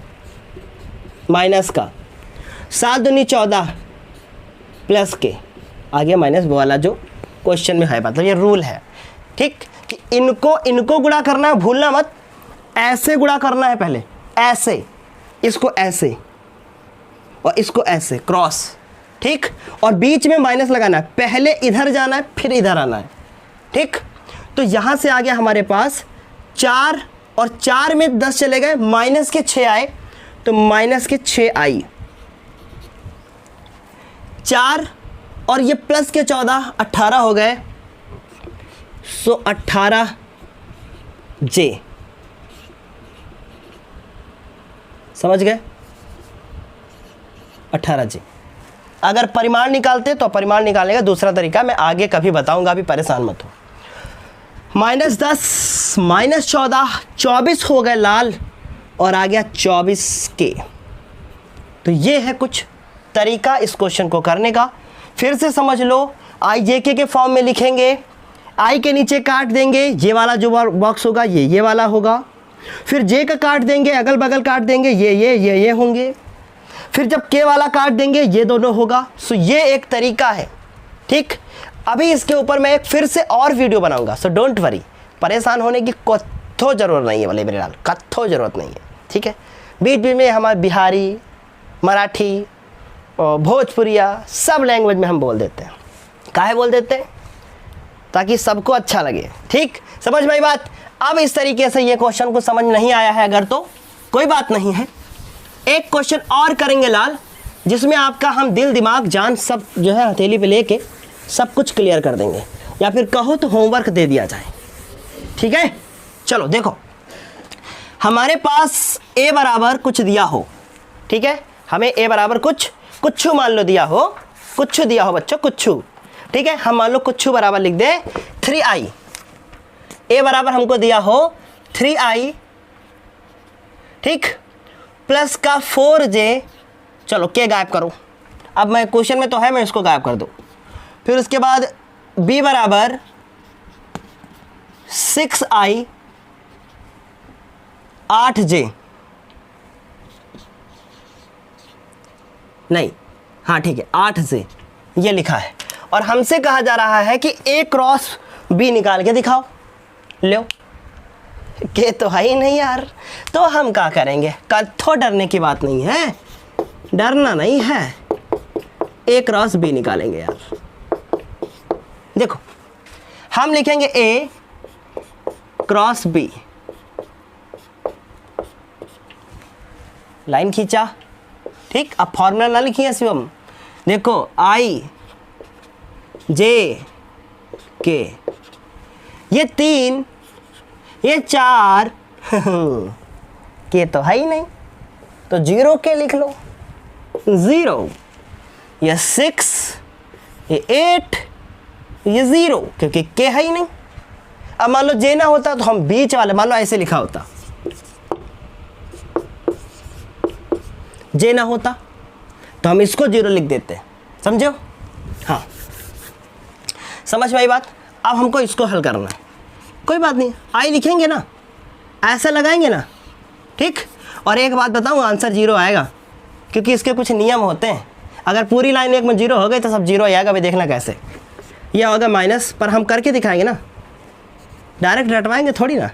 Speaker 1: माइनस का, 7 दूनी 14 प्लस के, आगे माइनस वाला जो क्वेश्चन में है, मतलब ये रूल है, ठीक? कि इनको गुणा करना है, भूलना मत। ऐसे गुणा करना है पहले, ऐसे, इसको ऐसे और इसको ऐसे क्रॉस, ठीक? और बीच में माइनस लगाना है, पहले इधर जाना है फिर इधर आना है, ठीक? तो यहां से आ गया हमारे पास 4, और 4 में 10 चले गए, माइनस के 6 आए, तो माइनस के 6 आई, 4 और ये प्लस के 14, 18 हो गए। सो 18 जे, समझ गए? 18 जे। अगर परिमाण निकालते तो परिमाण निकालने का दूसरा तरीका मैं आगे कभी बताऊंगा, अभी परेशान मत हो। -10 -14, 24 हो गए लाल, और आ गया 24 के। तो ये है कुछ तरीका इस क्वेश्चन को करने का। फिर से समझ लो, आई जे के फॉर्म में लिखेंगे, आई के नीचे काट देंगे, ये वाला जो बॉक्स होगा ये वाला होगा, फिर जे का काट देंगे, अगल बगल काट देंगे, ये होंगे, फिर जब के वाला काट देंगे ये दोनों होगा। सो ये एक तरीका है, ठीक? अभी इसके ऊपर मैं एक फिर से और वीडियो बनाऊंगा, सो डोंट वरी, परेशान होने की कत्थो जरूरत नहीं है, वाले मेरे लाल, कत्थो जरूरत नहीं है, ठीक है? बीच बीच में हमारे बिहारी, मराठी और भोजपुरिया सब लैंग्वेज में हम बोल देते हैं। काहे बोल देते हैं? ताकि सबको अच्छा लगे, ठीक? समझ में आई बात? अब इस तरीके से ये क्वेश्चन को समझ नहीं आया है अगर, तो कोई बात नहीं है, एक क्वेश्चन और करेंगे लाल, जिसमें आपका हम दिल दिमाग जान सब जो है हथेली पे लेके सब कुछ क्लियर कर देंगे, या फिर कहो तो होमवर्क दे दिया जाए, ठीक है? चलो देखो, हमारे पास a बराबर कुछ दिया हो, ठीक है? हमें a बराबर कुछ मान लो दिया हो, कुछ दिया हो बच्चों, कुछ, ठीक है? हम मान लो कुछ बराबर लिख दे 3i। a बराबर हमको दिया हो 3i, ठीक? प्लस का 4j, चलो के गायब करो, अब मैं क्वेश्चन में तो है, मैं इसको गायब कर दूँ। फिर उसके बाद b बराबर 6i 8j, नहीं, हाँ ठीक है 8j, ये लिखा है, और हमसे कहा जा रहा है कि a क्रॉस b निकाल के दिखाओ। लो, के तो है ही नहीं यार, तो हम क्या करेंगे? कत्थों डरने की बात नहीं है, डरना नहीं है, a क्रॉस b निकालेंगे यार। देखो, हम लिखेंगे a क्रॉस b, लाइन खींचा, ठीक? अब फॉर्मूला ना लिखिए शिवम, देखो i j के, ये 3, ये 4 के तो है ही नहीं, तो 0 के लिख लो, 0, ये 6, ये 8, ये 0, क्योंकि के है ही नहीं। अब मान लो जे ना होता तो हम बीच वाले, मान लो ऐसे लिखा होता, जे ना होता तो हम इसको 0 लिख देते, समझो? हाँ, समझ में आई बात? अब हमको इसको हल करना है, कोई बात नहीं, आई लिखेंगे ना, ऐसा लगाएंगे ना, ठीक। और एक बात बताऊँ, आंसर 0 आएगा, क्योंकि इसके कुछ नियम होते हैं। अगर पूरी लाइन एक में 0 हो गई तो सब 0 आएगा। अभी देखना कैसे, यह होगा माइनस, पर हम करके दिखाएंगे ना, डायरेक्ट रटवाएंगे थोड़ी ना,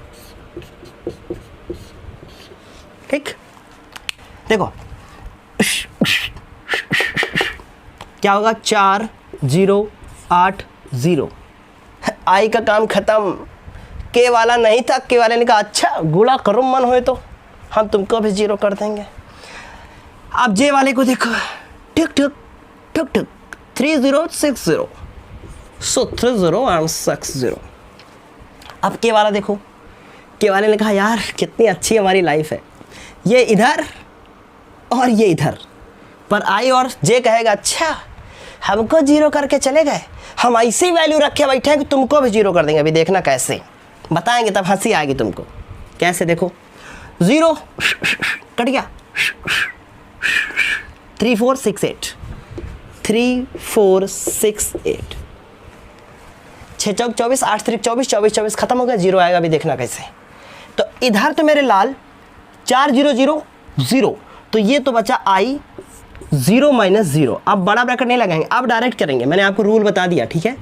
Speaker 1: ठीक। देखो क्या होगा, 4 0 8 0, आई का काम खत्म। के वाला नहीं था, के वाले ने कहा अच्छा गुणा करो मन होए तो हम तुमको भी 0 कर देंगे। अब जे वाले को देखो, ठुक ठुक ठुक ठुक, 3 0 6 0, सो 3 0 and 6 0। अब के वाला देखो, के वाले ने कहा यार कितनी अच्छी हमारी लाइफ है, ये इधर और ये इधर, पर आई और जे कहेगा अच्छा हमको 0 करके चले गए, हम ऐसी वैल्यू रखे बैठे हैं कि तुमको भी 0 कर देंगे। अभी देखना कैसे बताएंगे, तब हंसी आएगी तुमको। कैसे देखो, 0 कट गया, 3 4 6 8, 3 4 6 8, 6 चौक 24, 8 3 24, 24 24 खत्म हो गया, 0 आएगा। अभी देखना कैसे। तो इधर तो मेरे लाल 4 0 0 0, तो ये तो बचा आई 0 माइनस 0। अब बड़ा ब्रैकेट नहीं लगाएंगे, अब डायरेक्ट करेंगे, मैंने आपको रूल बता दिया, ठीक है।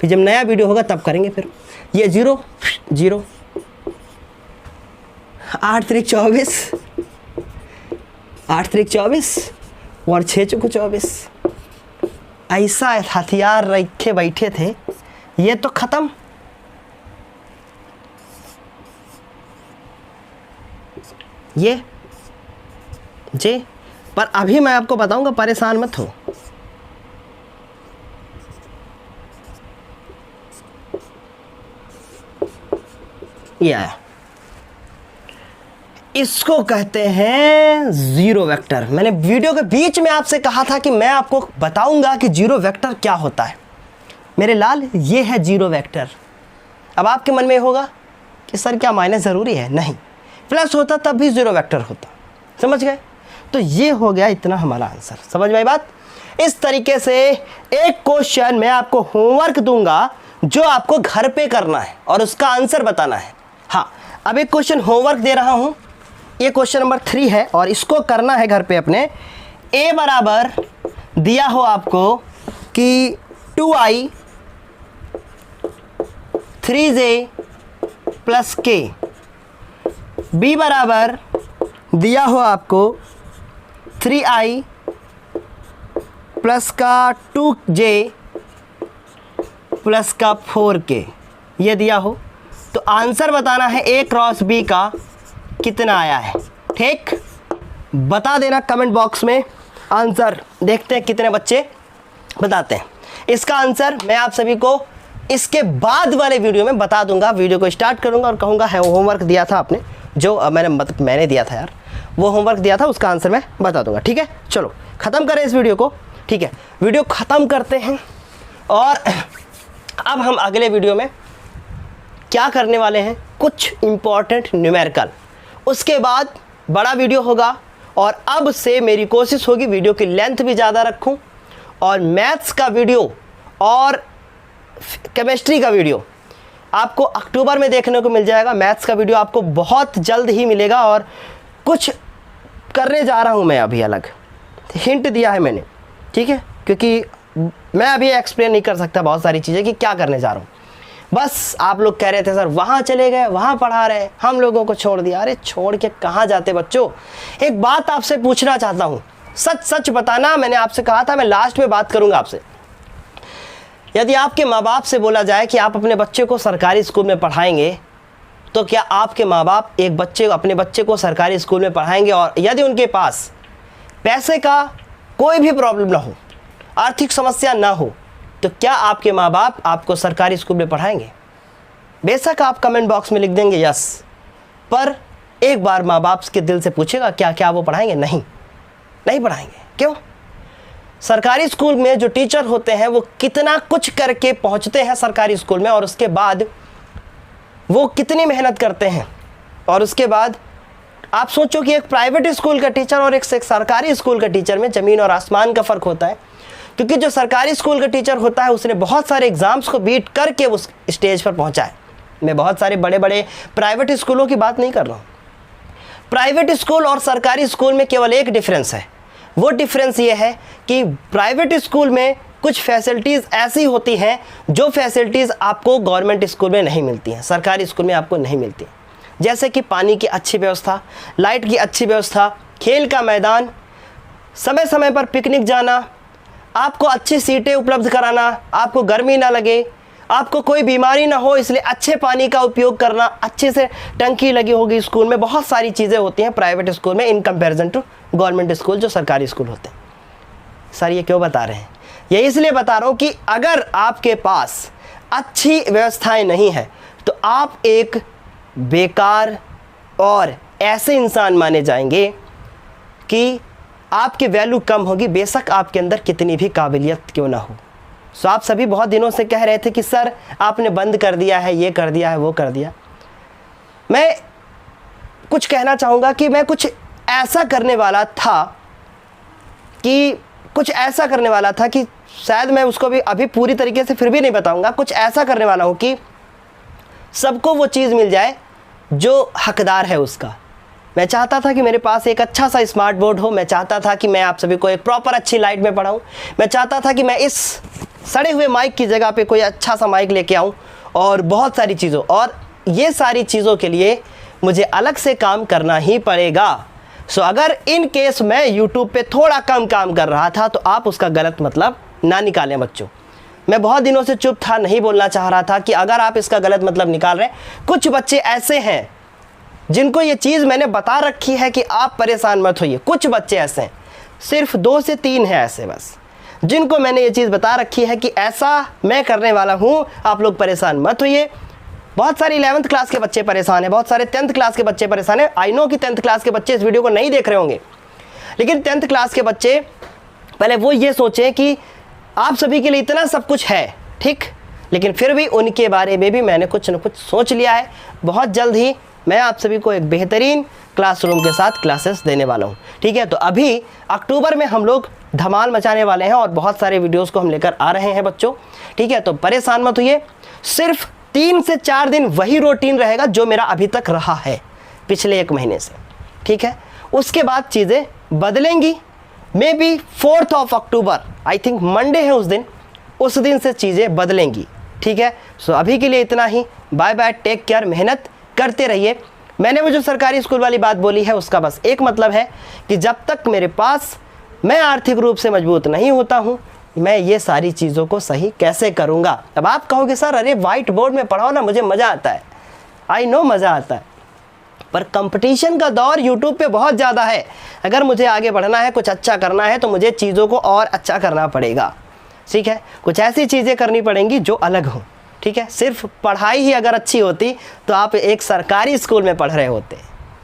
Speaker 1: फिर जब नया वीडियो होगा तब करेंगे। फिर ये 0 0, 8 3 24, 8 3 24 और 6 चौक 24, ऐसा हथियार रखे बैठे थे, ये तो खत्म। ये जे, पर अभी मैं आपको बताऊंगा, परेशान मत हो। ये आया, इसको कहते हैं 0 वेक्टर। मैंने वीडियो के बीच में आपसे कहा था कि मैं आपको बताऊंगा कि 0 वेक्टर क्या होता है। मेरे लाल, ये है 0 वेक्टर। अब आपके मन में होगा कि सर क्या माइनस ज़रूरी है? नहीं, प्लस होता तब भी 0 वेक्टर होता, समझ गए? तो ये हो गया इतना हमारा आंसर, समझ में आई बात? इस तरीके से एक क्वेश्चन मैं आपको होमवर्क दूंगा जो आपको घर पे करना है और उसका आंसर बताना है। हाँ, अब एक क्वेश्चन होमवर्क दे रहा हूँ, ये क्वेश्चन नंबर 3 है और इसको करना है घर पे अपने। a बराबर दिया हो आपको कि 2i 3j plus k, b बराबर दिया हो आपको 3i प्लस का 2j प्लस का 4k, ये दिया हो तो आंसर बताना है a क्रॉस b का कितना आया है। ठीक, बता देना कमेंट बॉक्स में आंसर, देखते हैं कितने बच्चे बताते हैं। इसका आंसर मैं आप सभी को इसके बाद वाले वीडियो में बता दूंगा। वीडियो को स्टार्ट करूंगा और कहूंगा है होमवर्क दिया था आपने, जो मैंने दिया था यार, वो होमवर्क दिया था, उसका आंसर मैं बता दूंगा। ठीक है, चलो ख़त्म करें इस वीडियो को। ठीक है, वीडियो ख़त्म करते हैं और अब हम अगले वीडियो में क्या करने वाले हैं, कुछ इम्पॉर्टेंट न्यूमेरिकल, उसके बाद बड़ा वीडियो होगा। और अब से मेरी कोशिश होगी वीडियो की लेंथ भी ज़्यादा रखूं और मैथ्स का वीडियो और केमिस्ट्री का वीडियो आपको अक्टूबर में देखने को मिल जाएगा। मैथ्स का वीडियो आपको बहुत जल्द ही मिलेगा और कुछ करने जा रहा हूं मैं अभी, अलग हिंट दिया है मैंने, ठीक है, क्योंकि मैं अभी एक्सप्लेन नहीं कर सकता बहुत सारी चीज़ें कि क्या करने जा रहा हूँ। बस आप लोग कह रहे थे सर वहाँ चले गए, वहाँ पढ़ा रहे, हम लोगों को छोड़ दिया। अरे छोड़ के कहाँ जाते बच्चों। एक बात आपसे पूछना चाहता हूँ, सच सच बताना, मैंने आपसे कहा था मैं लास्ट में बात करूँगा आपसे। यदि आपके माँ बाप से बोला जाए कि आप अपने बच्चे को सरकारी स्कूल में पढ़ाएंगे, तो क्या आपके माँ बाप अपने बच्चे को सरकारी स्कूल में पढ़ाएंगे? और यदि उनके पास पैसे का कोई भी प्रॉब्लम ना हो, आर्थिक समस्या ना हो, तो क्या आपके माँ बाप आपको सरकारी स्कूल में पढ़ाएंगे? बेशक आप कमेंट बॉक्स में लिख देंगे यस, पर एक बार माँ बाप के दिल से पूछेगा क्या क्या वो पढ़ाएंगे? नहीं पढ़ाएंगे। क्यों? सरकारी स्कूल में जो टीचर होते हैं वो कितना कुछ करके पहुंचते हैं सरकारी स्कूल में, और उसके बाद वो कितनी मेहनत करते हैं। और उसके बाद आप सोचो कि एक प्राइवेट स्कूल का टीचर और एक सरकारी स्कूल का टीचर में ज़मीन और आसमान का फ़र्क होता है। क्योंकि जो सरकारी स्कूल का टीचर होता है उसने बहुत सारे एग्ज़ाम्स को बीट करके उस स्टेज पर पहुंचा है। मैं बहुत सारे बड़े बड़े प्राइवेट स्कूलों की बात नहीं कर रहा हूँ। प्राइवेट स्कूल और सरकारी स्कूल में केवल एक डिफरेंस है। वो डिफरेंस ये है कि प्राइवेट स्कूल में कुछ फैसिलिटीज़ ऐसी होती हैं जो फैसिलिटीज़ आपको गवर्नमेंट स्कूल में नहीं मिलती हैं, सरकारी स्कूल में आपको नहीं मिलती। जैसे कि पानी की अच्छी व्यवस्था, लाइट की अच्छी व्यवस्था, खेल का मैदान, समय समय पर पिकनिक जाना, आपको अच्छी सीटें उपलब्ध कराना, आपको गर्मी ना लगे, आपको कोई बीमारी ना हो इसलिए अच्छे पानी का उपयोग करना, अच्छे से टंकी लगी होगी स्कूल में। बहुत सारी चीज़ें होती हैं प्राइवेट स्कूल में in comparison to government school जो सरकारी स्कूल होते हैं। सर ये क्यों बता रहे हैं? ये इसलिए बता रहा हूँ कि अगर आपके पास अच्छी व्यवस्थाएं नहीं है तो आप एक बेकार और ऐसे इंसान माने जाएंगे कि आपकी वैल्यू कम होगी, बेशक आपके अंदर कितनी भी काबिलियत क्यों ना हो। सो आप सभी बहुत दिनों से कह रहे थे कि सर आपने बंद कर दिया है, ये कर दिया है, वो कर दिया। मैं कुछ कहना चाहूँगा कि मैं कुछ ऐसा करने वाला था कि शायद मैं उसको भी अभी पूरी तरीके से फिर भी नहीं बताऊँगा। कुछ ऐसा करने वाला हूँ कि सबको वो चीज़ मिल जाए जो हकदार है उसका। मैं चाहता था कि मेरे पास एक अच्छा सा स्मार्ट बोर्ड हो, मैं चाहता था कि मैं आप सभी को एक प्रॉपर अच्छी लाइट में पढ़ाऊँ, मैं चाहता था कि मैं इस सड़े हुए माइक की जगह पे कोई अच्छा सा माइक लेके आऊँ, और बहुत सारी चीज़ों, और ये सारी चीज़ों के लिए मुझे अलग से काम करना ही पड़ेगा। सो अगर इन केस मैं YouTube पे थोड़ा कम काम कर रहा था तो आप उसका गलत मतलब ना निकालें बच्चों। मैं बहुत दिनों से चुप था, नहीं बोलना चाह रहा था कि अगर आप इसका गलत मतलब निकाल रहे हैं। कुछ बच्चे ऐसे हैं जिनको ये चीज़ मैंने बता रखी है कि आप परेशान मत होइए। कुछ बच्चे ऐसे हैं, सिर्फ 2 से 3 हैं ऐसे बस, जिनको मैंने ये चीज़ बता रखी है कि ऐसा मैं करने वाला हूँ, आप लोग परेशान मत होइए। बहुत सारे 11th क्लास के बच्चे परेशान हैं, बहुत सारे 10th क्लास के बच्चे परेशान हैं। आई नो कि 10th क्लास के बच्चे इस वीडियो को नहीं देख रहे होंगे, लेकिन 10th क्लास के बच्चे पहले वो ये सोचें कि आप सभी के लिए इतना सब कुछ है, ठीक, लेकिन फिर भी उनके बारे में भी मैंने कुछ न कुछ सोच लिया है। बहुत जल्द ही मैं आप सभी को एक बेहतरीन क्लासरूम के साथ क्लासेस देने वाला हूँ, ठीक है। तो अभी अक्टूबर में हम लोग धमाल मचाने वाले हैं और बहुत सारे वीडियोस को हम लेकर आ रहे हैं बच्चों, ठीक है। तो परेशान मत होइए, सिर्फ 3 से 4 दिन वही रूटीन रहेगा जो मेरा अभी तक रहा है पिछले 1 महीने से, ठीक है। उसके बाद चीज़ें बदलेंगी। Maybe 4 October, I think Monday है उस दिन से चीज़ें बदलेंगी, ठीक है। सो अभी के लिए इतना ही। बाय बाय, टेक केयर, मेहनत करते रहिए। मैंने वो जो सरकारी स्कूल वाली बात बोली है उसका बस एक मतलब है कि जब तक मेरे पास मैं आर्थिक रूप से मजबूत नहीं होता हूँ, मैं ये सारी चीज़ों को सही कैसे करूँगा। अब आप कहोगे सर अरे वाइट बोर्ड में पढ़ाओ ना, मुझे मज़ा आता है। आई नो मज़ा आता है, पर कंपटीशन का दौर यूट्यूब पे बहुत ज़्यादा है। अगर मुझे आगे बढ़ना है, कुछ अच्छा करना है, तो मुझे चीज़ों को और अच्छा करना पड़ेगा, ठीक है। कुछ ऐसी चीज़ें करनी पड़ेंगी जो अलग हों, ठीक है। सिर्फ पढ़ाई ही अगर अच्छी होती तो आप एक सरकारी स्कूल में पढ़ रहे होते।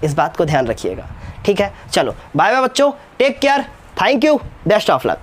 Speaker 1: इस बात को ध्यान रखिएगा, ठीक है। चलो बाय बाय बच्चों, take care, thank you, best of luck.